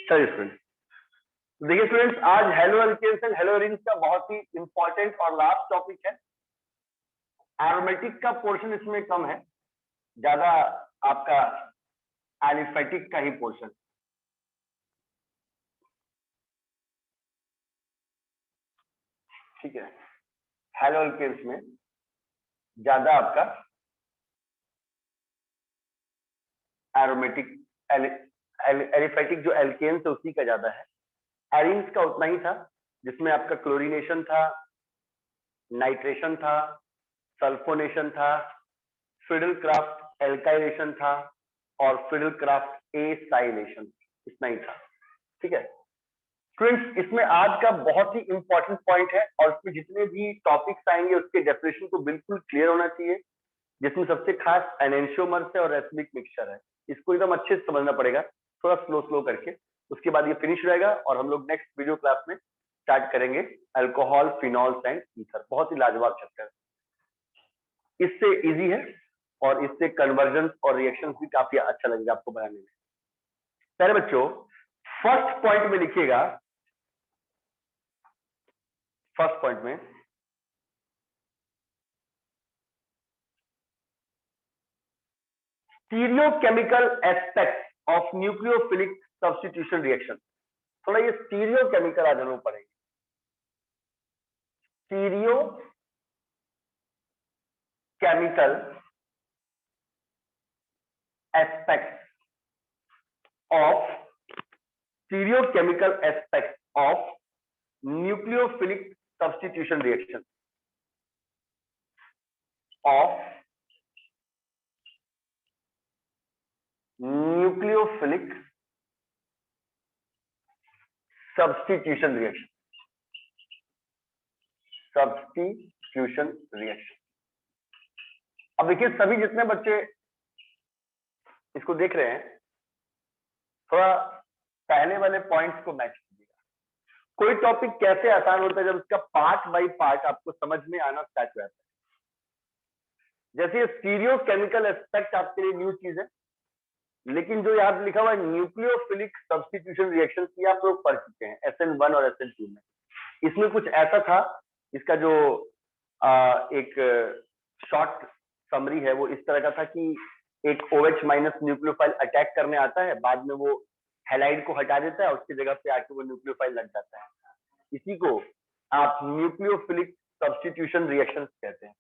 चलिए स्टूडेंट, देखिए स्टूडेंट्स, आज haloalkanes and haloarenes का बहुत ही इंपॉर्टेंट और लास्ट टॉपिक है। एरोमेटिक का पोर्शन इसमें कम है, ज्यादा आपका एलिफेटिक का ही पोर्शन। ठीक है, हेलो एल्केन्स में ज्यादा आपका एरोमेटिक एलिफेटिक जो एल्केन्स है उसी का ज्यादा है। एरीन्स का उतना ही था, जिसमें आपका क्लोरीनेशन था, नाइट्रेशन था, सल्फोनेशन था, फिडलक्राफ्ट एल्काइलेशन था और फिडलक्राफ्ट एसाइलेशन, इतना ही था। ठीक है स्टूडेंट्स, इसमें आज का बहुत ही इंपॉर्टेंट पॉइंट है और इसमें जितने भी टॉपिक्स आएंगे उसके डेफिनेशन को बिल्कुल क्लियर होना चाहिए, जिसमें सबसे खास एनेंशियोमर्स है और रेसिमिक मिक्सचर है। इसको एकदम अच्छे से समझना पड़ेगा, थोड़ा स्लो स्लो करके। उसके बाद ये फिनिश हो जाएगा और हम लोग नेक्स्ट वीडियो क्लास में स्टार्ट करेंगे अल्कोहल, फिनॉल्स एंड ईथर। बहुत ही लाजवाब चैप्टर, इससे इजी है और इससे कन्वर्जन और रिएक्शन भी काफी अच्छा लगेगा आपको बनाने में। पहले बच्चों फर्स्ट पॉइंट में लिखिएगा, फर्स्ट पॉइंट में stereochemical aspect of nucleophilic substitution reaction. थोड़ा ये स्टीरियोकेमिकल आज हम पढ़ेंगे। Stereochemical aspect of stereochemical aspects of nucleophilic substitution reaction of nucleophilic substitution reaction अब देखिए सभी जितने बच्चे इसको देख रहे हैं, थोड़ा पहले वाले पॉइंट्स को मैच कीजिएगा। कोई टॉपिक कैसे आसान होता है जब उसका पार्ट बाय पार्ट आपको समझ में आना स्टार्ट हो जाता है। जैसे स्टीरियोकेमिकल एस्पेक्ट आपके लिए न्यू चीज है, लेकिन जो यहाँ लिखा हुआ है न्यूक्लियोफिलिक सब्स्टिट्यूशन रिएक्शन की आप लोग पढ़ चुके हैं SN1 और SN2 में। इसमें कुछ ऐसा था, इसका जो एक शॉर्ट समरी है वो इस तरह का था कि एक OH माइनस न्यूक्लियोफाइल अटैक करने आता है, बाद में वो हैलाइड को हटा देता है, उसकी जगह पे आके वो न्यूक्लियोफाइल लग जाता है। इसी को आप न्यूक्लियोफिलिक सब्स्टिट्यूशन रिएक्शंस कहते हैं।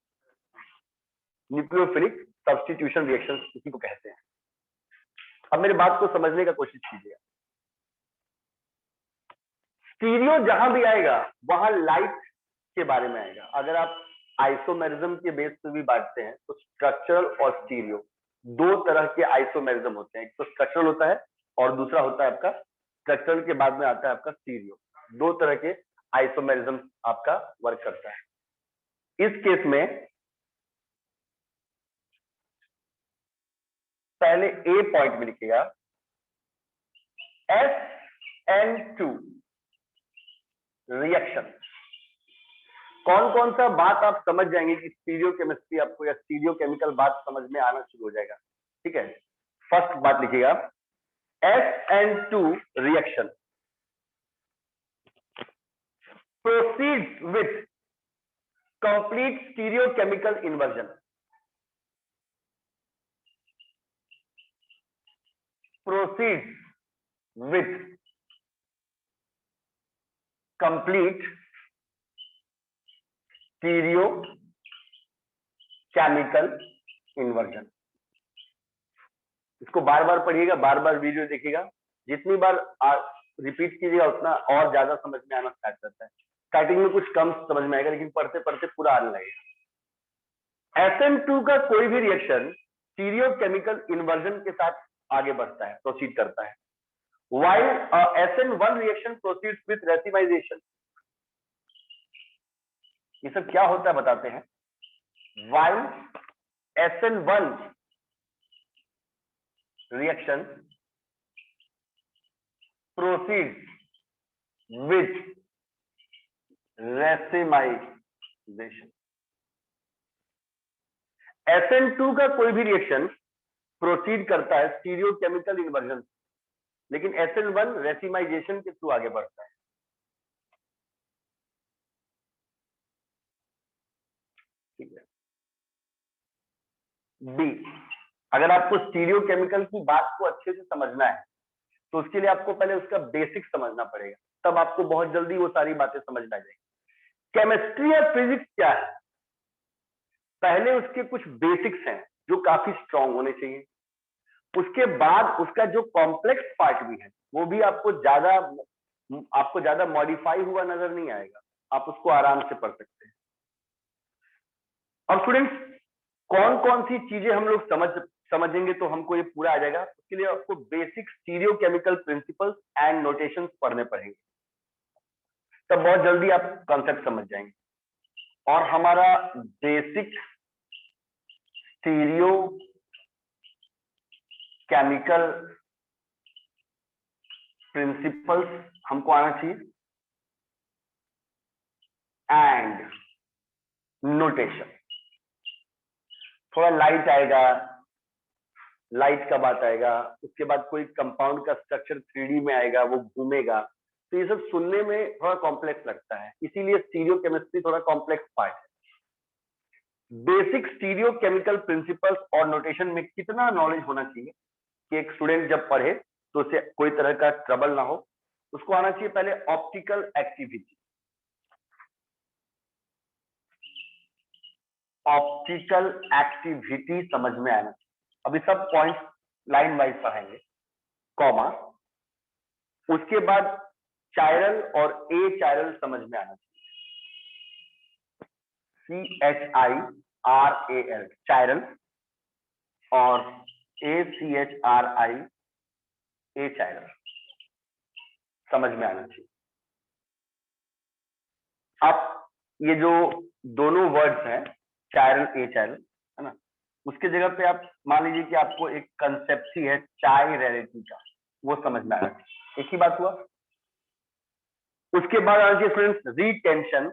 न्यूक्लियोफिलिक सब्स्टिट्यूशन रिएक्शंस इसी को कहते हैं। अब मेरी बात को समझने का कोशिश कीजिएगा। स्टीरियो जहां भी आएगा वहां लाइट के बारे में आएगा। अगर आप आइसोमेरिज्म के बेस पे भी बांटते हैं तो स्ट्रक्चरल और स्टीरियो दो तरह के आइसोमेरिज्म होते हैं। एक तो स्ट्रक्चरल होता है और दूसरा होता है आपका स्ट्रक्चरल के बाद में आता है आपका स्टीरियो। दो तरह के आइसोमेरिज्म आपका वर्क करता है। इस केस में पहले ए पॉइंट में लिखिएगा SN2 रिएक्शन। कौन कौन सा बात आप समझ जाएंगे कि स्टीरियो केमिस्ट्री आपको या स्टीरियो केमिकल बात समझ में आना शुरू हो जाएगा। ठीक है, फर्स्ट बात लिखिएगा SN2 reaction proceeds with complete stereochemical inversion. Proceeds with complete stereochemical inversion. इसको बार बार पढ़िएगा, बार बार वीडियो देखिएगा। जितनी बार रिपीट कीजिएगा उतना और ज्यादा समझ में आना स्टार्ट करता है। स्टार्टिंग में कुछ कम समझ में आएगा, लेकिन पढ़ते पढ़ते पूरा आने लगेगा। SN2 का कोई भी रिएक्शन स्टीरियोकेमिकल इन्वर्जन के साथ आगे बढ़ता है, प्रोसीड करता है। while SN1 reaction proceeds with racemisation. ये सब क्या होता है बताते हैं। while SN1 reaction proceeds with racemization। SN2 का कोई भी रिएक्शन प्रोसीड करता है स्टीरियोकेमिकल इन्वर्जन, लेकिन SN1 रेसिमाइजेशन के थ्रू आगे बढ़ता है। ठीक है। बी, अगर आपको स्टीरियोकेमिकल की बात को अच्छे से समझना है तो उसके लिए आपको पहले उसका बेसिक समझना पड़ेगा, तब आपको बहुत जल्दी वो सारी बातें समझ आ जाएगी। केमिस्ट्री और फिजिक्स क्या है, पहले उसके कुछ बेसिक्स हैं जो काफी स्ट्रांग होने चाहिए, उसके बाद उसका जो कॉम्प्लेक्स पार्ट भी है वो भी आपको ज्यादा मॉडिफाई हुआ नजर नहीं आएगा, आप उसको आराम से पढ़ सकते हैं। अब स्टूडेंट्स, कौन कौन सी चीजें हम लोग समझेंगे तो हमको ये पूरा आ जाएगा, उसके लिए आपको basic stereochemical principles and notations पढ़ने पड़ेंगे, तब बहुत जल्दी आप कॉन्सेप्ट समझ जाएंगे। और हमारा बेसिक स्टीरियोकेमिकल प्रिंसिपल्स हमको आना चाहिए एंड नोटेशन। थोड़ा लाइट आएगा, लाइट का बात आएगा, उसके बाद कोई कंपाउंड का स्ट्रक्चर 3D में आएगा, वो घूमेगा, तो ये सब सुनने में थोड़ा कॉम्प्लेक्स लगता है, इसीलिए स्टीरियोकेमिस्ट्री थोड़ा कॉम्प्लेक्स पार्ट है। बेसिक स्टीरियोकेमिकल प्रिंसिपल्स और नोटेशन में कितना नॉलेज होना चाहिए कि एक स्टूडेंट जब पढ़े तो उसे कोई तरह का ट्रबल ना हो, उसको आना चाहिए पहले ऑप्टिकल एक्टिविटी। ऑप्टिकल एक्टिविटी समझ में आना चाहिए। अभी सब पॉइंट्स लाइन वाइज पढ़ेंगे, कॉमा, उसके बाद चायरल और ए चायरल समझ में आना चाहिए, CHIRAL चायरल और ACHRI ए चायरल समझ में आना चाहिए। आप ये जो दोनों वर्ड्स हैं चायरल ए चायरल, है ना, उसके जगह पे आप मान लीजिए कि आपको एक कंसेप्ट ही है चायरैलिटी का, वो समझ में आना चाहिए। एक ही बात हुआ। उसके बाद आना चाहिए फ्रेंड्स रिटेंशन।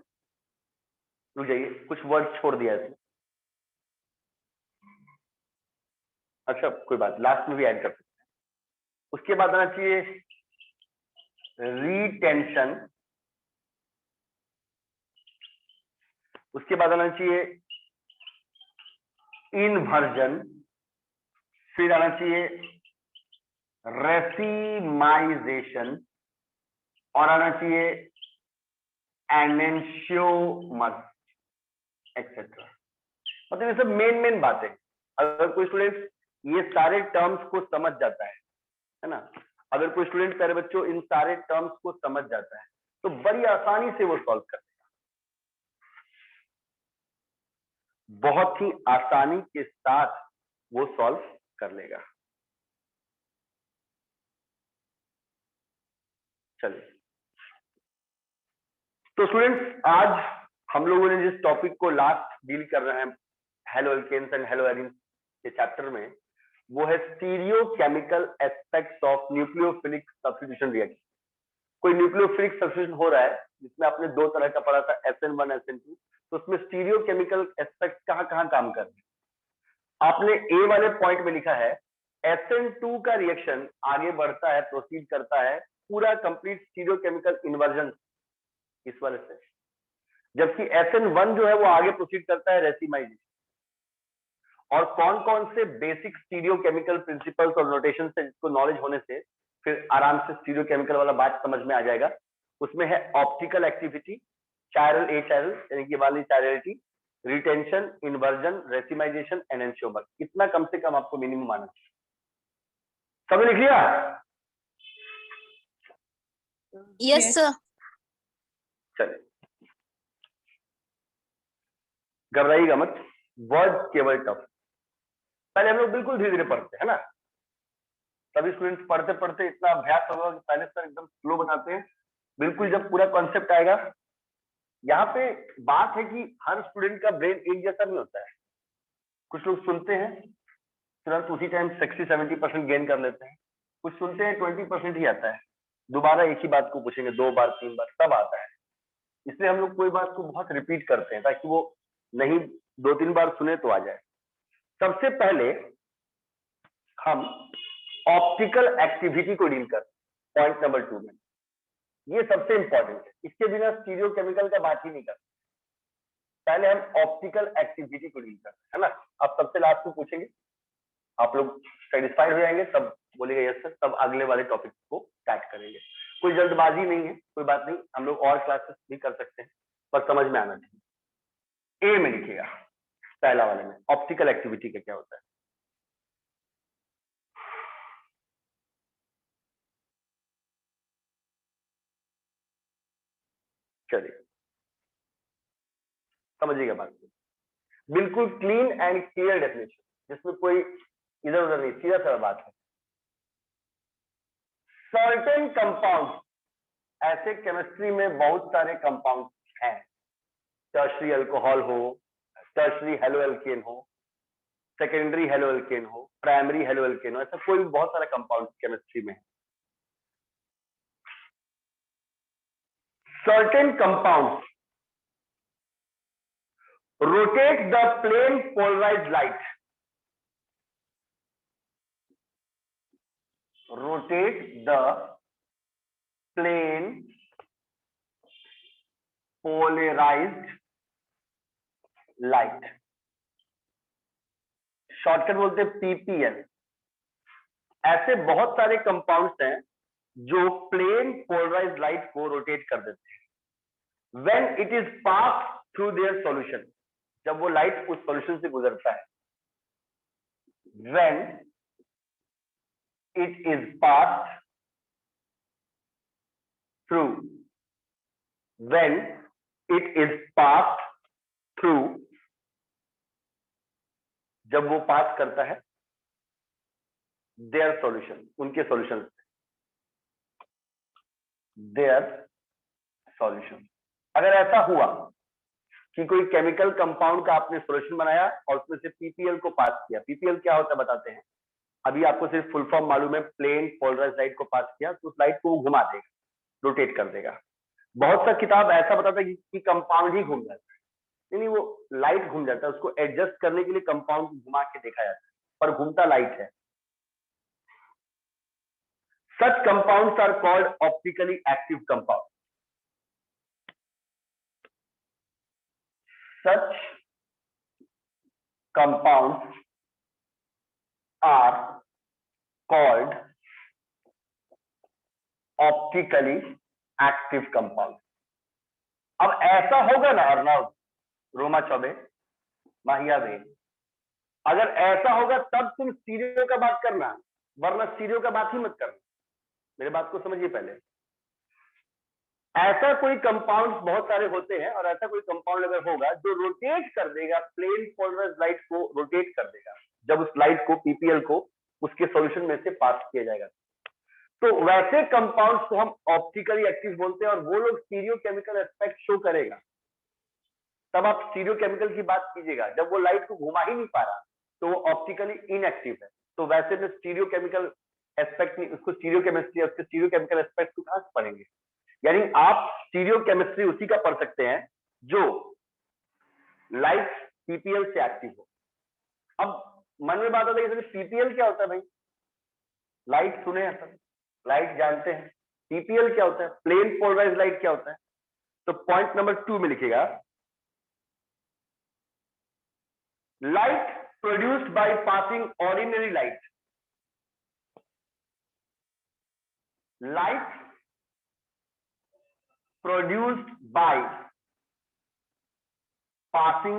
रुक जाइए, कुछ वर्ड छोड़ दिया इसमें, अच्छा कोई बात, लास्ट में भी ऐड कर सकते हैं। उसके बाद आना चाहिए रिटेंशन, उसके बाद आना चाहिए इनवर्जन, फिर आना चाहिए रेसिमाइजेशन और आना चाहिए एनेंशियोमर एक्सेट्रा। मतलब ये सब मेन बातें, अगर कोई स्टूडेंट ये सारे टर्म्स को समझ जाता है ना, अगर कोई स्टूडेंट प्यारे बच्चों इन सारे टर्म्स को समझ जाता है तो बड़ी आसानी से वो सॉल्व कर लेगा, बहुत ही आसानी के साथ वो सॉल्व कर लेगा। चलिए, तो स्टूडेंट्स आज हम लोगों ने जिस टॉपिक को लास्ट डील कर रहे हैं haloalkanes and haloarenes के चैप्टर में, वो है stereochemical aspects of nucleophilic substitution reaction. कोई न्यूक्लियोफिलिक सब्स्टिट्यूशन हो रहा है जिसमें आपने दो तरह का पढ़ा था, SN1 SN2, तो उसमें स्टीरियोकेमिकल एस्पेक्ट कहाँ काम कर रहे हैं। आपने ए वाले पॉइंट में लिखा है SN2 का रिएक्शन आगे बढ़ता है, प्रोसीड करता है पूरा कंप्लीट स्टीरियोकेमिकल इन्वर्जन इस वाले से, जबकि SN1 जो है वो आगे प्रोसीड करता है रेसिमाइजेशन। और कौन कौन से बेसिक स्टीरियोकेमिकल प्रिंसिपल्स और नोटेशन से जिसको नॉलेज होने से फिर आराम से स्टीरियोकेमिकल वाला बात समझ में आ जाएगा, उसमें है ऑप्टिकल एक्टिविटी, चायरल ए चायरल यानी कि वाली चायरलिटी, रिटेंशन, इन्वर्जन, रेसिमाइजेशन, एनेंशियोमर। इतना कम से कम आपको मिनिमम आना चाहिए। सब लिख लिया? Yes sir. चलिए, घबराइएगा मत, वर्ड केवल टफ, पहले हम लोग बिल्कुल धीरे धीरे पढ़ते हैं ना, सभी स्टूडेंट्स पढ़ते पढ़ते इतना अभ्यास होगा कि पहले सर एकदम स्लो बताते हैं, बिल्कुल जब पूरा कॉन्सेप्ट आएगा। यहाँ पे बात है कि हर स्टूडेंट का ब्रेन एक जैसा नहीं होता है, कुछ लोग सुनते हैं तुरंत उसी टाइम 60-70% गेन कर लेते हैं, कुछ सुनते हैं 20% ही आता है, दोबारा एक ही बात को पूछेंगे 2 बार 3 बार तब आता है। इसलिए हम लोग कोई बात को बहुत रिपीट करते हैं ताकि वो नहीं 2-3 बार सुने तो आ जाए। सबसे पहले हम ऑप्टिकल एक्टिविटी को डील कर, पॉइंट नंबर 2 में। ये सबसे इंपॉर्टेंट है, इसके बिना स्टीरियो केमिकल का बात ही नहीं कर। पहले हम ऑप्टिकल एक्टिविटी को डील करते हैं, है ना। अब सबसे लास्ट में पूछेंगे, आप लोग सेटिस्फाइड हो जाएंगे, सब बोलेगा यस सर, तब अगले वाले टॉपिक को स्टार्ट करेंगे। कोई जल्दबाजी नहीं है, कोई बात नहीं, हम लोग और क्लासेस भी कर सकते हैं, पर समझ में आना चाहिए। ए में लिखिएगा, पहला वाले में ऑप्टिकल एक्टिविटी का क्या होता है। चलिए समझिएगा बात को, बिल्कुल क्लीन एंड क्लियर डेफिनेशन, जिसमें कोई इधर उधर नहीं, सीधा सा बात है। सर्टेन कंपाउंड, ऐसे केमिस्ट्री में बहुत सारे कंपाउंड हैं, टर्शरी अल्कोहल हो, टर्शरी हेलोएल्केन हो, सेकेंडरी हेलोएल्केन हो, प्राइमरी हेलोएल्केन हो, ऐसा कोई भी बहुत सारे कंपाउंड केमिस्ट्री में है। Certain compound rotate the plane polarized light, rotate the plane polarized light, shortcut बोलते हैं पीपीएल। ऐसे बहुत सारे कंपाउंड्स हैं जो प्लेन पोलराइज्ड लाइट को रोटेट कर देते हैं when it is pass through their solution, जब वो लाइट उस सॉल्यूशन से गुजरता है, when it is passed through, when it is passed through, जब वो पास करता है their solution, उनके सॉल्यूशन से, their solution। अगर ऐसा हुआ कि कोई केमिकल कंपाउंड का आपने सॉल्यूशन बनाया और उसमें से पीपीएल को पास किया, पीपीएल क्या होता है बताते हैं, अभी आपको सिर्फ फुल फॉर्म मालूम है, प्लेन पोलराइज्ड लाइट को पास किया तो उस लाइट को घुमा देगा, रोटेट कर देगा। बहुत सा किताब ऐसा बताता है कि कंपाउंड ही घूम जाता है, नहीं वो लाइट घूम जाता है, उसको एडजस्ट करने के लिए कंपाउंड घुमा के देखा जाता है, पर घूमता लाइट है। Such compounds are called optically active compound, such compounds are called optically active compounds। अब ऐसा होगा ना अर्नव, रोमा चौबे, माहिया बेन, अगर ऐसा होगा तब तुम स्टीरियो का बात करना, वरना स्टीरियो का बात ही मत करना। मेरे बात को समझिए पहले, ऐसा कोई कंपाउंड बहुत सारे होते हैं और ऐसा कोई कंपाउंड अगर होगा जो रोटेट कर देगा, प्लेन पोलराइज्ड लाइट को रोटेट कर देगा, जब उस लाइट को पीपीएल को उसके सॉल्यूशन में से पास किया जाएगा, तो वैसे कंपाउंड्स को हम ऑप्टिकली एक्टिव बोलते हैं और वो लोग स्टीरियो केमिकल एस्पेक्ट शो करेगा। तब आप स्टीरियो केमिकल की बात कीजिएगा, जब वो लाइट को घुमा ही नहीं पा रहा तो वो ऑप्टिकली इनएक्टिव है, तो वैसे में स्टीरियो केमिकल एस्पेक्ट नहीं, उसको स्टीरियो केमिस्ट्री, उसके स्टीरियो केमिकल एस्पेक्ट को कहां से पढ़ेंगे। यानी आप स्टीरियो केमिस्ट्री उसी का पढ़ सकते हैं जो लाइट पीपीएल से एक्टिव हो। अब मन में बात आता है कि पीपीएल क्या होता है भाई, लाइट सुने हैं सर, लाइट जानते हैं, पीपीएल क्या होता है, प्लेन पोलराइज्ड लाइट क्या होता है। तो पॉइंट नंबर 2 में लिखिएगा, light produced by passing ordinary light, light produced by passing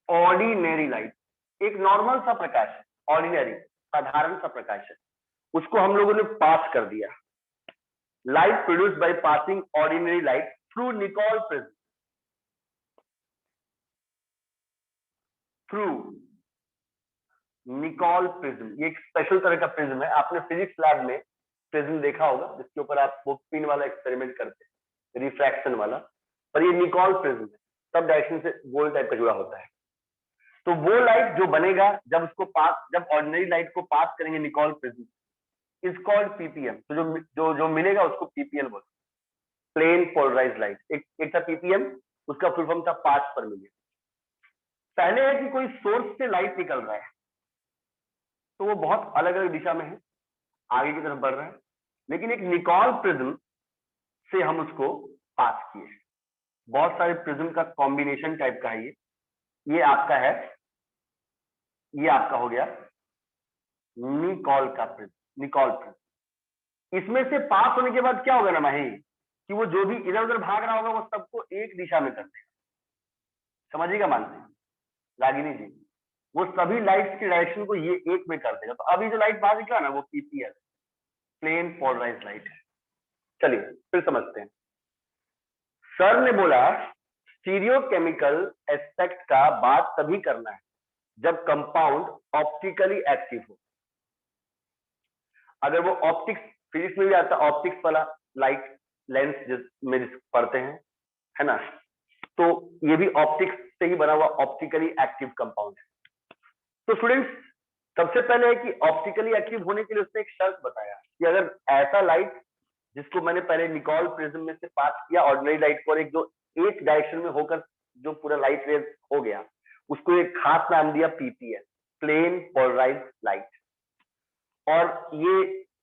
ordinary light, एक नॉर्मल सा प्रकाश है, ऑर्डिनरी साधारण सा प्रकाश है, उसको हम लोगों ने पास कर दिया। Light produced by passing ordinary light through Nicol prism, through Nicol prism, ये एक स्पेशल तरह का प्रिज्म है। आपने फिजिक्स लैब में प्रिज्म देखा होगा जिसके ऊपर आप वो पिन वाला एक्सपेरिमेंट करते हैं, रिफ्रैक्शन वाला, पर ये निकोल प्रिज्म है, सब डायरेक्शन से गोल टाइप का जुड़ा होता है। तो वो लाइट जो बनेगा जब उसको पास, जब ऑर्डिनरी लाइट को पास करेंगे Nicol prism, is called PPM. तो जो जो जो मिलेगा उसको पीपीएल बोलते हैं, प्लेन पोलराइज्ड लाइट। एक था पीपीएम, उसका फुल फॉर्म था पार्ट्स पर मिलियन। पहले है कि कोई सोर्स से लाइट निकल रहा है, तो वो बहुत अलग अलग दिशा में है, आगे की तरफ बढ़ रहा है, लेकिन एक निकॉल प्रिज्म से हम उसको पास किए। बहुत सारे प्रिज्म का कॉम्बिनेशन टाइप का है ये आपका है, ये आपका हो गया निकॉल का प्रिज्म, निकॉल प्रिज्म। इसमें से पास होने के बाद क्या होगा ना माही, कि वो जो भी इधर उधर भाग रहा होगा वो सबको एक दिशा में कर देगा। समझिएगा मानसी, रागिनी जी, वो सभी लाइट्स की डायरेक्शन को ये एक में कर देगा। तो अभी जो लाइट बाहर निकला ना वो पीपीएल, प्लेन पोलराइज्ड लाइट है। चलिए फिर समझते हैं। सर ने बोला स्टीरियोकेमिकल एस्पेक्ट का बात तभी करना है जब कंपाउंड ऑप्टिकली एक्टिव हो। अगर वो ऑप्टिक्स, फिजिक्स में भी आता है ऑप्टिक्स वाला, लाइट लेंस में पढ़ते हैं, है ना, तो ये भी ऑप्टिक्स से ही बना हुआ ऑप्टिकली एक्टिव कंपाउंड है। तो स्टूडेंट्स, सबसे पहले है कि ऑप्टिकली एक्टिव होने के लिए उसने एक शर्त बताया कि अगर ऐसा लाइट जिसको मैंने पहले निकॉल प्रिज्म में से पास किया ऑर्डिनरी लाइट को, एक जो एक डायरेक्शन में होकर जो पूरा लाइट रेज हो गया, उसको एक खास नाम दिया पीपीएल, प्लेन पोलराइज्ड लाइट। और ये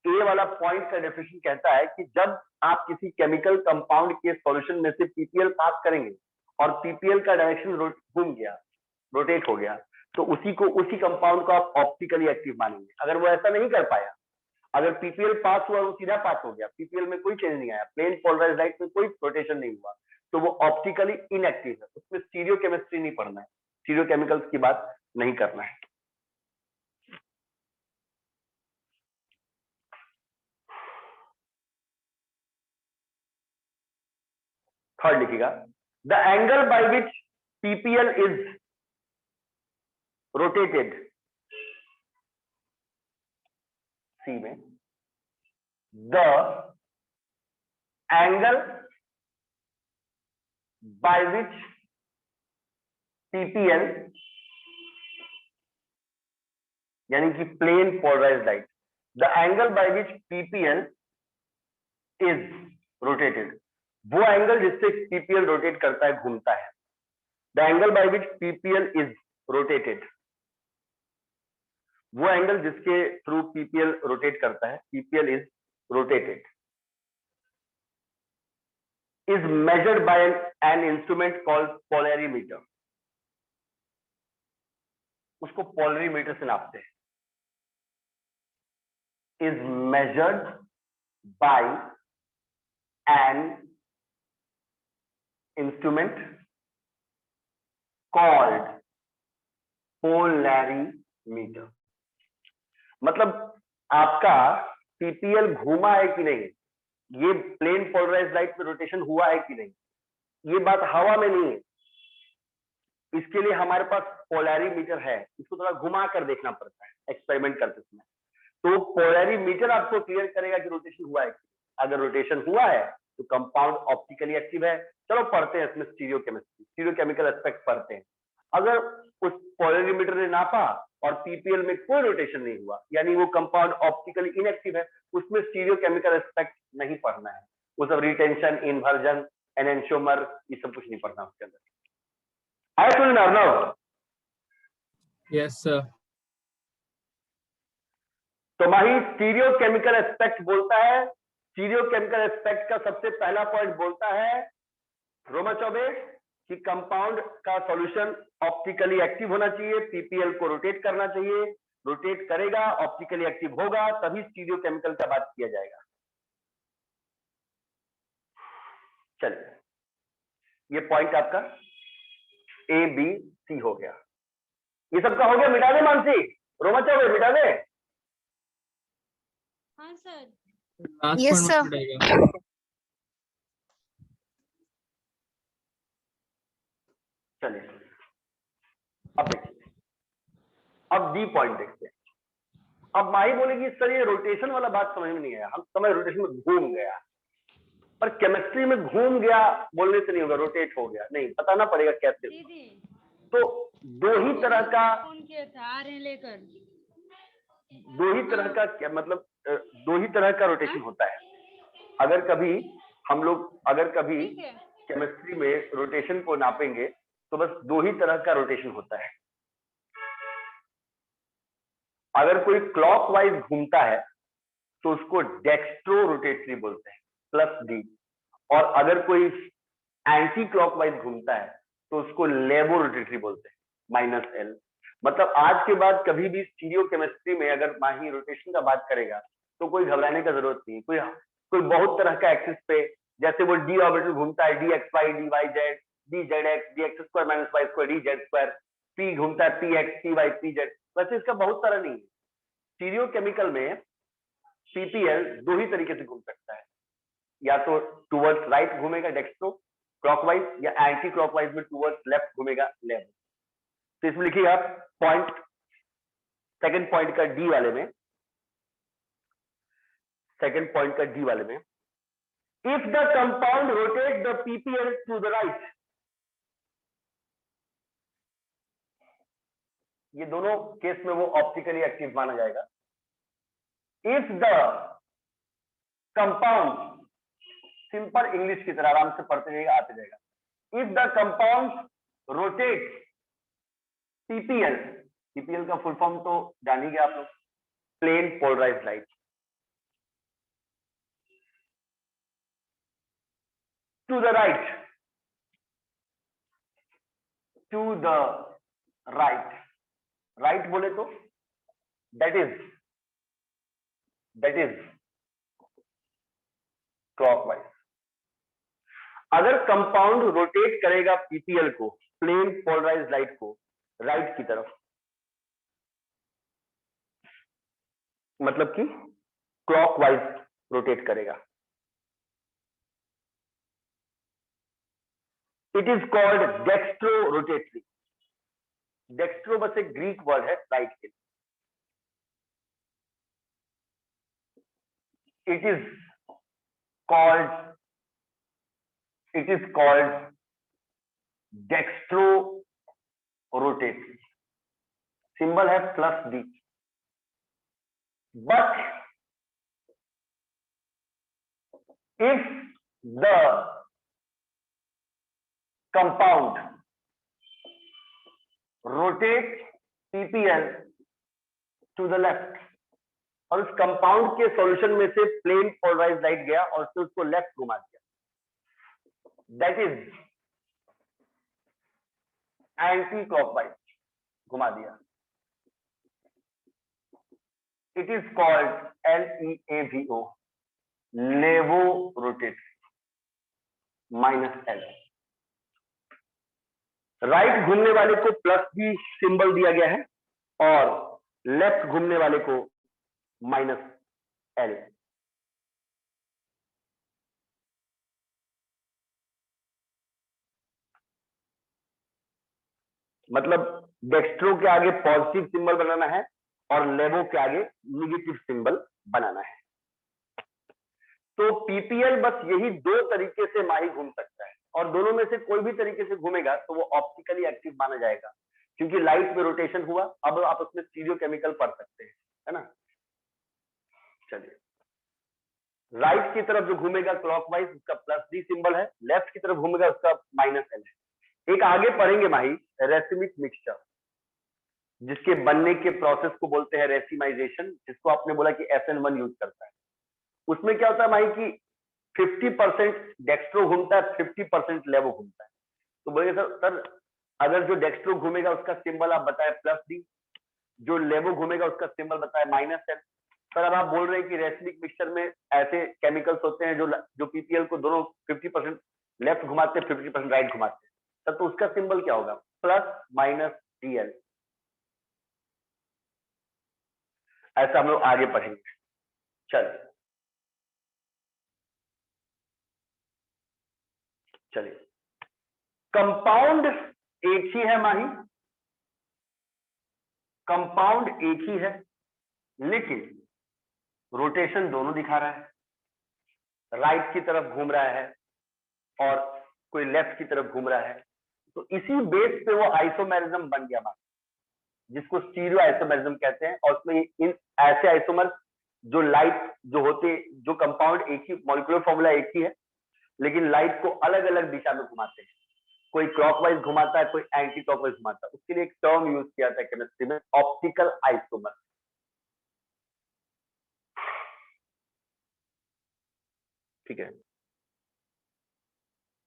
ए वाला पॉइंट का डेफिनेशन कहता है कि जब आप किसी केमिकल कंपाउंड के सॉल्यूशन में से पीपीएल पास करेंगे और पीपीएल का डायरेक्शन घूम गया, रोटेट हो गया, तो उसी कंपाउंड को आप ऑप्टिकली एक्टिव मानेंगे। अगर वो ऐसा नहीं कर पाया, अगर पीपीएल पास हुआ, वो सीधा पास हो गया, पीपीएल में कोई चेंज नहीं आया, प्लेन पोलराइज्ड लाइट में कोई रोटेशन नहीं हुआ, तो वो ऑप्टिकली इनएक्टिव है। उसमें स्टीरियो केमिस्ट्री नहीं पढ़ना है, स्टीरियो केमिकल्स की बात नहीं करना है। थर्ड लिखिएगा, the angle by which PPL is rotated, सी में the angle by which PPL, यानी कि plane polarised light, the angle by which PPL is rotated, वो एंगल जिससे पीपीएल रोटेट करता है, घूमता है। The angle by which PPL is rotated, वो एंगल जिसके थ्रू पीपीएल रोटेट करता है, PPL is rotated, is measured by an instrument called polarimeter. उसको पोलैरिमीटर से नापते हैं। Is measured by an instrument called polarimeter. मतलब आपका पीपीएल घूमा है कि नहीं, ये प्लेन पोलराइज्ड लाइट में रोटेशन हुआ है कि नहीं, ये बात हवा में नहीं है। इसके लिए हमारे पास पोलैरिमीटर है, इसको थोड़ा घुमा कर देखना पड़ता है एक्सपेरिमेंट करते समय। तो पोलैरिमीटर आपको क्लियर करेगा कि रोटेशन हुआ है। अगर रोटेशन हुआ है तो कंपाउंड ऑप्टिकली एक्टिव है। चलो पढ़ते हैं इसमें stereo chemistry, stereo chemical aspect पढ़ते हैं। अगर उस पोलैरिमीटर ने नापा और पीपीएल में कोई रोटेशन नहीं हुआ, यानी वो कंपाउंड ऑप्टिकली इनएक्टिव है, उसमें स्टीरियो केमिकल एस्पेक्ट नहीं पढ़ना है। वो सब रिटेंशन, इन्वर्जन, एनेंशियोमर, ये सब कुछ नहीं पढ़ना उसके अंदर। आया सुन अर्नव? Yes sir. तो माही स्टीरियो केमिकल एस्पेक्ट बोलता है, स्टीरियो केमिकल एस्पेक्ट का सबसे पहला पॉइंट बोलता है रोमा चौबे कि कंपाउंड का सॉल्यूशन ऑप्टिकली एक्टिव होना चाहिए, पीपीएल को रोटेट करना चाहिए, रोटेट करेगा, ऑप्टिकली एक्टिव होगा, तभी स्टीरियो केमिकल का बात किया जाएगा। चलिए ये पॉइंट आपका ए बी सी हो गया। ये सबका हो गया, मिटा दे मानसी, रोमा चौबे मिटा दे। हाँ सर। Yes sir. चलिए अब देखिए, अब डी पॉइंट देखते हैं। अब माही बोलेगी सर ये रोटेशन वाला बात समझ में नहीं आया, हम समझ रोटेशन में घूम गया, पर केमिस्ट्री में घूम गया बोलने से नहीं होगा, रोटेट हो गया नहीं, बताना पड़ेगा कैसे। तो दो ही तरह का, लेकर दो ही तरह का क्या मतलब, दो ही तरह का रोटेशन होता है। अगर कभी हम लोग, अगर कभी केमिस्ट्री में रोटेशन को नापेंगे तो बस दो ही तरह का रोटेशन होता है। अगर कोई क्लॉकवाइज घूमता है तो उसको डेक्स्ट्रो रोटेटरी बोलते हैं, प्लस डी। और अगर कोई एंटी क्लॉकवाइज घूमता है तो उसको लेवो रोटेटरी बोलते हैं, माइनस एल। मतलब आज के बाद कभी भी स्टीरियो केमिस्ट्री में अगर माही रोटेशन का बात करेगा तो कोई घबराने का जरूरत नहीं। कोई बहुत तरह का एक्सिस पे, जैसे वो डी ऑर्बिटल घूमता है, d x y, d y z, d z x, d x square minus y square, d z square, p घूमता है p x, p y, p z, वैसे इसका बहुत सारा नहीं है। स्टीरियो केमिकल में पीपीएल दो ही तरीके से घूम सकता है, या तो टूवर्ड्स राइट घूमेगा डेक्स्ट्रो क्लॉकवाइज, या एंटी क्लॉकवाइज में टूवर्ड्स लेफ्ट घूमेगा लेफ्ट। तो इसमें लिखिए आप पॉइंट, सेकंड पॉइंट का डी वाले में, सेकंड पॉइंट का डी वाले में, if the compound rotate the PPL to the right, ये दोनों केस में वो ऑप्टिकली एक्टिव माना जाएगा। If the compound, simple English की तरह आराम से पढ़ते जाएगा, आते जाएगा। If the compound rotate PPL, PPL का फुल फॉर्म तो जान ही गया आप लोग, plane polarised light, to the right, to the right, right बोले तो दैट इज क्लॉकवाइज। अगर कंपाउंड रोटेट करेगा पीपीएल को, प्लेन पोलराइज्ड लाइट को, राइट की तरफ, मतलब कि क्लॉकवाइज रोटेट करेगा, it is called dextro rotatory. Dextro बस एक ग्रीक वर्ड है राइट के लिए। It is called dextro rotatory, symbol है plus D. But if the compound rotate PPL to the left, और उस कंपाउंड के सॉल्यूशन में से प्लेन पोलराइज्ड लाइट गया और उसने उसको लेफ्ट घुमा दिया, दैट इज एंटी क्लॉकवाइज घुमा दिया, इट इज कॉल्ड LEAVO, लेवो रोटेटरी, माइनस एल। राइट घूमने वाले को प्लस डी सिंबल दिया गया है और लेफ्ट घूमने वाले को माइनस एल। मतलब डेक्स्ट्रो के आगे पॉजिटिव सिंबल बनाना है और लेवो के आगे निगेटिव सिंबल बनाना है। तो पीपीएल बस यही दो तरीके से माही घूम सकता है, और दोनों में से कोई भी तरीके से घूमेगा तो वो ऑप्टिकली एक्टिव माना जाएगा, क्योंकि लाइट में रोटेशन हुआ। अब आप उसमें स्टीरियो केमिकल पढ़ सकते हैं, है ना। चलिए, राइट की तरफ जो घूमेगा क्लॉकवाइज उसका प्लस डी सिंबल है, लेफ्ट की तरफ घूमेगा उसका माइनस एल है। एक आगे पढ़ेंगे माही रेसिमिक मिक्सचर, जिसके बनने के प्रोसेस को बोलते हैं रेसिमाइजेशन, जिसको आपने बोला कि SN1 यूज करता है। उसमें क्या होता है माही कि 50% डेक्स्ट्रो घूमता है, 50% लेवो घूमता है। तो बोलिए सर अगर जो डेक्स्ट्रो घूमेगा उसका सिंबल आप बताए प्लस डी, जो लेवो घूमेगा उसका सिंबल बताए माइनस एल। सर अब आप बोल रहे हैं कि रेसिमिक मिक्सचर में ऐसे केमिकल्स होते हैं जो पीपीएल को दोनों 50% लेफ्ट घुमाते हैं, 50% राइट घुमाते हैं, सर तो उसका सिंबल क्या होगा? Plus minus DL। ऐसा हम लोग आगे पढ़ेंगे। चलिए, कंपाउंड एक ही है माही, कंपाउंड एक ही है, लेकिन रोटेशन दोनों दिखा रहा है। राइट की तरफ घूम रहा है और कोई लेफ्ट की तरफ घूम रहा है। तो इसी बेस पे वो आइसोमेरिज्म बन गया माही, जिसको स्टीरियो आइसोमेरिज्म कहते हैं। और उसमें इन ऐसे आइसोमर जो लाइट जो होते, जो कंपाउंड एक ही, मॉलिक्यूलर फॉर्मूला एक ही है, लेकिन लाइट को अलग अलग दिशा में घुमाते हैं। कोई क्लॉकवाइज घुमाता है, कोई एंटी क्लॉकवाइज घुमाता है। उसके लिए एक टर्म यूज किया था केमिस्ट्री में, ऑप्टिकल आइसोमर। ठीक है,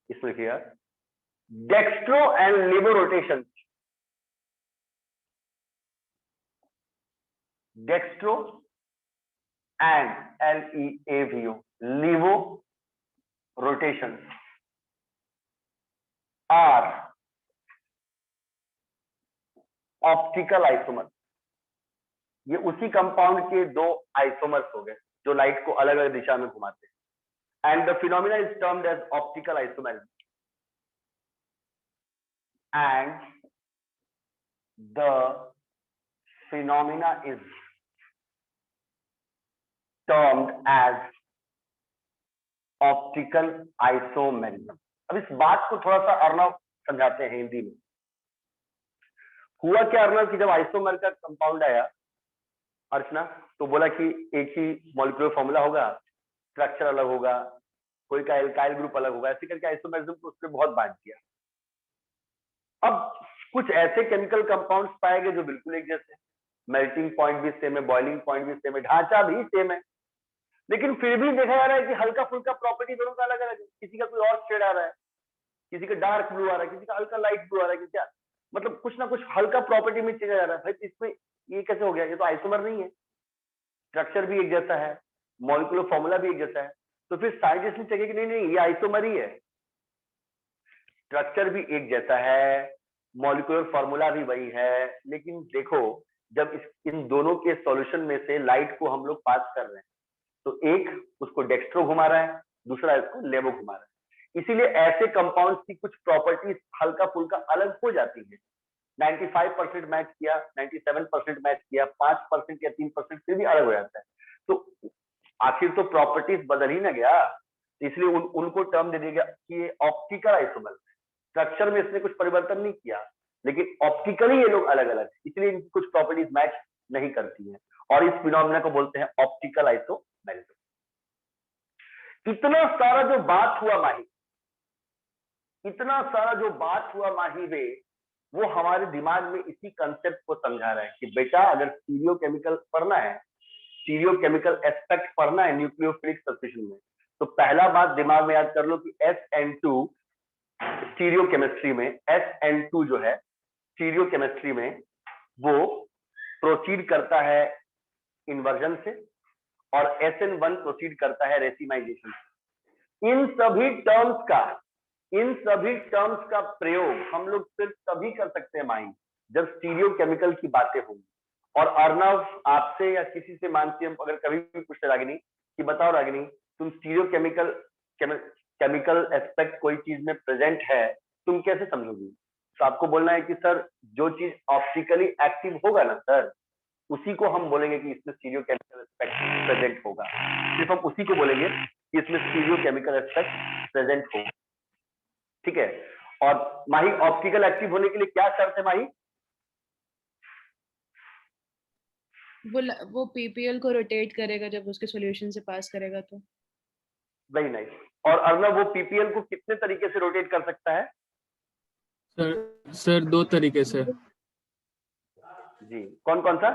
इसमें लिखिएगा डेक्स्ट्रो एंड लेवो rotation, dextro and LEAVO levo rotations are optical isomer. ये उसी कंपाउंड के दो आइसोमर्स हो गए जो लाइट को अलग अलग दिशा में घुमाते हैं। And the phenomena is termed as optical isomerism and the phenomena is termed as optical isomerism. अब इस बात को थोड़ा सा अर्णव समझाते हैं हिंदी में। हुआ क्या अर्णव कि जब आइसोमर का कंपाउंड आया अर्चना, तो बोला कि एक ही मॉलिक्यूलर फॉर्मूला होगा, स्ट्रक्चर अलग होगा, कोई का एल्काइल ग्रुप अलग होगा, ऐसे करके आइसोमेरिज्म को उसने बहुत बांट दिया। अब कुछ ऐसे केमिकल कंपाउंड्स पाए गए जो बिल्कुल एक जैसे, मेल्टिंग पॉइंट भी सेम है, बॉइलिंग पॉइंट भी सेम है, ढांचा भी सेम है, लेकिन फिर भी देखा जा रहा है कि हल्का फुल्का प्रॉपर्टी दोनों का अलग अलग है। किसी का कोई और शेड आ रहा है, किसी का डार्क ब्लू आ रहा है, किसी का हल्का लाइट ब्लू आ रहा है, क्या मतलब कुछ ना कुछ हल्का प्रॉपर्टी में चेंज आ रहा है। भाई इसमें ये कैसे हो गया? ये तो आइसोमर नहीं है, स्ट्रक्चर भी एक जैसा है, मॉलिक्यूलर फॉर्मूला भी एक जैसा है। तो फिर साइंटिस्ट ने चाहिए कि नहीं नहीं ये आइसोमर ही है, स्ट्रक्चर भी एक जैसा है, मॉलिक्यूलर फॉर्मूला भी वही है, लेकिन देखो जब इन दोनों के सॉल्यूशन में से लाइट को हम लोग पास कर रहे हैं तो एक उसको डेक्स्ट्रो घुमा रहा है, दूसरा इसको लेवो घुमा रहा है। इसीलिए ऐसे कंपाउंड्स की कुछ प्रॉपर्टीज हल्का फुल्का अलग हो जाती है। 95% मैच किया, 97% मैच किया, 5% या 3% फिर भी अलग हो जाता है। तो आखिर तो प्रॉपर्टीज बदल ही ना गया, इसलिए उनको टर्म दे दिया गया कि ये ऑप्टिकल आइसोमर। स्ट्रक्चर में इसने कुछ परिवर्तन नहीं किया, लेकिन ऑप्टिकली ये लोग अलग अलग, इसलिए इनकी कुछ प्रॉपर्टीज मैच नहीं करती हैं, और इस फिनोमिना को बोलते हैं ऑप्टिकल आइसोमेरिज्म। इतना सारा जो बात हुआ माही, इतना सारा जो बात हुआ माही वे, वो हमारे दिमाग में इसी कंसेप्ट को समझा रहा है कि बेटा अगर स्टीरियो केमिकल पढ़ना है, स्टीरियो केमिकल एस्पेक्ट पढ़ना है न्यूक्लियोफिलिक सब्स्टिट्यूशन में, तो पहला बात दिमाग में याद कर लो कि SN2 स्टीरियो केमिस्ट्री में, SN2 जो है स्टीरियो केमिस्ट्री में वो प्रोसीड करता है इन्वर्जन से, और SN1 प्रोसीड करता है रेसिमाइजेशन से। इन सभी टर्म्स का प्रयोग हम लोग सिर्फ तभी कर सकते हैं माइंड जब स्टीरियो केमिकल की बातें होंगी। और अर्णव आपसे या किसी से मानसी हम अगर कभी भी पूछते रागिनी कि बताओ रागिनी तुम स्टीरियो केमिकल एस्पेक्ट कोई चीज में प्रेजेंट है तुम कैसे समझोगी, तो आपको बोलना है कि सर जो चीज ऑप्टिकली एक्टिव होगा ना सर, उसी को हम बोलेंगे कि इसमें स्टीरियो केमिकल एस्पेक्ट प्रेजेंट होगा। सिर्फ हम उसी को बोलेंगे कि इसमें स्टीरियो केमिकल एस्पेक्ट प्रेजेंट होगा, ठीक है। और माही ऑप्टिकल एक्टिव होने के लिए क्या शर्त है माही? वो पीपीएल को रोटेट करेगा जब उसके सॉल्यूशन से पास करेगा तो। Very nice. और अर्णव वो पीपीएल को कितने तरीके से रोटेट कर सकता है? सर दो तरीके से जी, कौन कौन सा?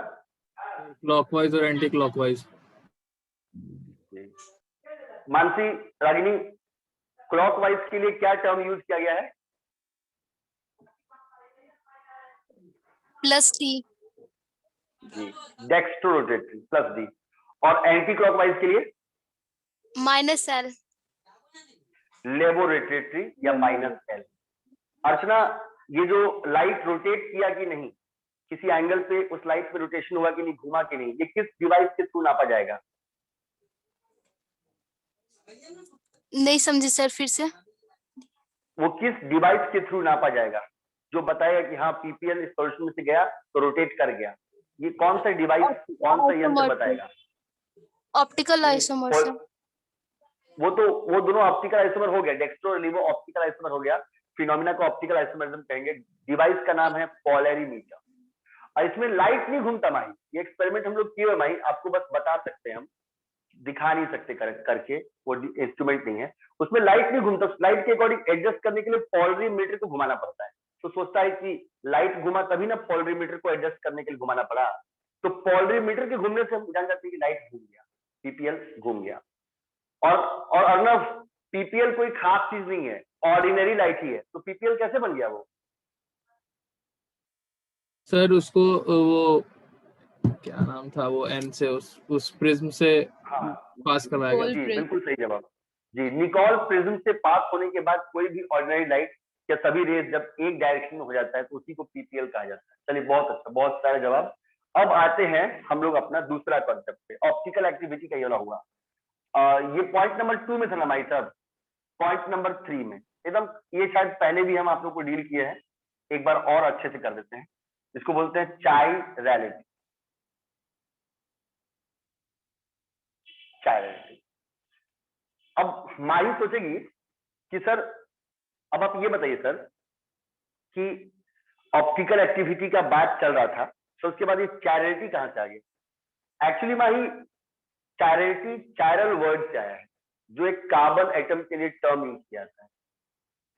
क्लॉकवाइज और anti clockwise. Mansi Ragini clockwise के लिए क्या टर्म यूज किया गया है? प्लस डी जी, डेक्स्ट्रो रोटेटरी प्लस डी। और एंटी क्लॉकवाइज के लिए माइनस एल लेवो रोटेटरी या माइनस एल। अर्चना ये जो लाइट रोटेट किया कि नहीं, किसी एंगल पे उस लाइट पे रोटेशन हुआ कि नहीं, घुमा कि नहीं, ये किस डिवाइस के थ्रू नापा जाएगा? नहीं समझे सर, फिर से। वो किस डिवाइस के थ्रू नापा जाएगा जो बताएगा कि हाँ पीपीएल इस सॉल्यूशन में से गया तो रोटेट कर गया? ये कौन सा डिवाइस, कौन सा यंत्र बताएगा? Optical isomer sir. वो दोनों ऑप्टिकल आइसोमर हो गया, डेक्स्ट्रो और लेवो ऑप्टिकल आइसोमर हो गया, फिनोमिना को ऑप्टिकल आइसोमरिज्म कहेंगे। डिवाइस का नाम है पोलैरीमीटर। और इसमें लाइट नहीं घूमता माही, ये एक्सपेरिमेंट हम लोग किए हुए माही, आपको बस बता सकते हैं हम, दिखा नहीं सकते करके, वो इंस्ट्रूमेंट नहीं है, उसमें लाइट नहीं घूमता। लाइट के अकॉर्डिंग एडजस्ट करने के लिए पोलरीमीटर को घुमाना पड़ता है। तो सोचता है कि लाइट घुमा तभी ना पोलरीमीटर को एडजस्ट करने के लिए घुमाना पड़ा, तो पोलरीमीटर के घूमने से हम जान जाते हैं कि लाइट घूम गया, पीपीएल घूम गया। और अर्नव, पीपीएल कोई खास चीज नहीं है, ऑर्डिनरी लाइट ही है, तो पीपीएल कैसे बन गया वो? सर उसको वो क्या नाम था वो एन से उस प्रिज्म से हाँ, पास करवाया गया। Nicoll जी prism। बिल्कुल सही जवाब जी। निकोल प्रिज्म से पास होने के बाद कोई भी ऑर्डिनरी लाइट या सभी रेज जब एक डायरेक्शन में हो जाता है तो उसी को पीपीएल कहा जाता है। चलिए बहुत अच्छा, बहुत सारे जवाब। अब आते हैं हम लोग अपना दूसरा कॉन्सेप्ट पे, ऑप्टिकल एक्टिविटी का ये वाला हुआ। ये पॉइंट नंबर 2 में था ना भाई साहब, पॉइंट नंबर 3 में एकदम, ये शायद पहले भी हम आप लोग को डील किए हैं, एक बार और अच्छे से कर देते हैं। इसको बोलते हैं चाइरैलिटी। चाइरैलिटी। अब माही सोचेगी कि सर, अब आप ये बताइए सर कि ऑप्टिकल एक्टिविटी का बात चल रहा था, तो उसके बाद ये चाइरैलिटी कहां से आ गई? एक्चुअली माही, चाइरैलिटी चाइरल वर्ड से आया है, जो एक कार्बन एटम के लिए टर्म यूज किया जाता है।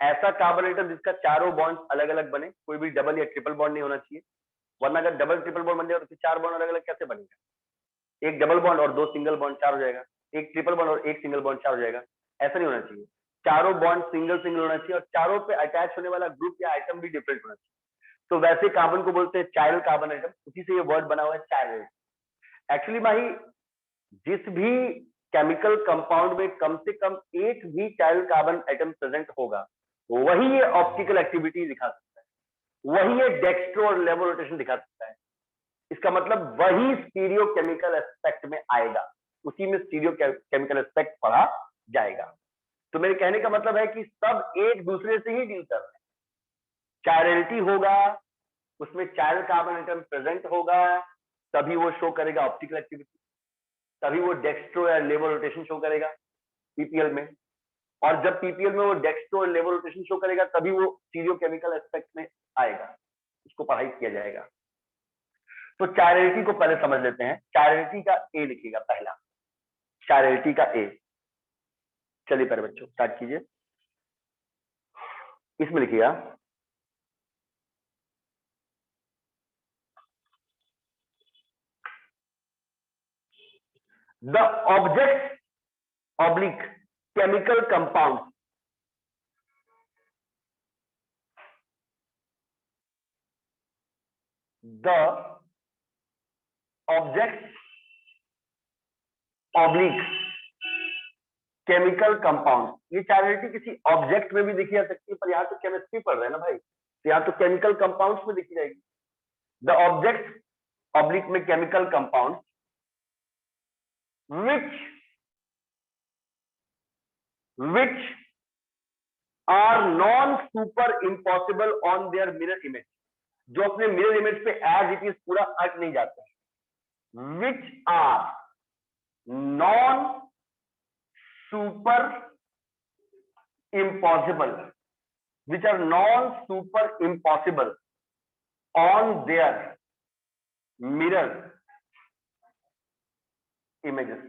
ऐसा कार्बन एटम जिसका चारों बॉन्ड अलग अलग बने, कोई भी डबल या ट्रिपल बॉन्ड नहीं होना चाहिए, वरना अगर डबल ट्रिपल बॉन्ड बन जाए तो चार बॉन्ड अलग अलग कैसे बनेगा? एक डबल बॉन्ड और 2 सिंगल बॉन्ड 4 हो जाएगा, एक ट्रिपल बॉन्ड और 1 सिंगल बॉन्ड 4 हो जाएगा। ऐसा नहीं होना चाहिए, चारों बॉन्ड सिंगल सिंगल होना चाहिए, और चारों पे अटैच होने वाला ग्रुप या आइटम भी डिफरेंट होना चाहिए। तो वैसे कार्बन को बोलते हैं चाइरल कार्बन एटम, उसी से ये वर्ड बना हुआ है चाइरल। एक्चुअली माही, जिस भी केमिकल कंपाउंड में कम से कम एक भी चाइरल कार्बन एटम प्रेजेंट होगा, वही ये ऑप्टिकल एक्टिविटी दिखा सकता है, वही ये डेक्स्ट्रो और लेवो रोटेशन दिखा सकता है। इसका मतलब वही स्टीरियो केमिकल एस्पेक्ट में आएगा, उसी में स्टीरियो केमिकल एस्पेक्ट पढ़ा जाएगा। तो मेरे कहने का मतलब है कि सब एक दूसरे से ही डील कर रहे हैं। चाइरैलिटी होगा, उसमें चाइरल कार्बन एटम प्रेजेंट होगा, तभी वो शो करेगा ऑप्टिकल एक्टिविटी, तभी वो डेक्स्ट्रो या लेवो रोटेशन शो करेगा पीपीएल में, और जब पीपीएल में वो डेक्स्ट्रो और लेवो रोटेशन शो करेगा तभी वो स्टीरियो केमिकल एस्पेक्ट में आएगा, उसको पढ़ाई किया जाएगा। तो चाइरैलिटी को पहले समझ लेते हैं। चाइरैलिटी का ए लिखिएगा पहला, चाइरैलिटी का ए। चलिए पहले बच्चों स्टार्ट कीजिए, इसमें लिखिएगा the object oblique chemical compound the object oblique chemical compound. ये चाइरैलिटी किसी ऑब्जेक्ट में भी देखी जा सकती है, पर यहां तो केमिस्ट्री पढ़ रहे हैं ना भाई, तो यहां तो केमिकल कंपाउंड्स में देखी जाएगी। द ऑब्जेक्ट ऑब्लिक में chemical compound which are non super impossible on their mirror image, जो अपने मिरर इमेज पे एज इट इज पूरा अट नहीं जाते हैं, which are non super impossible, which are non super impossible on their mirror images।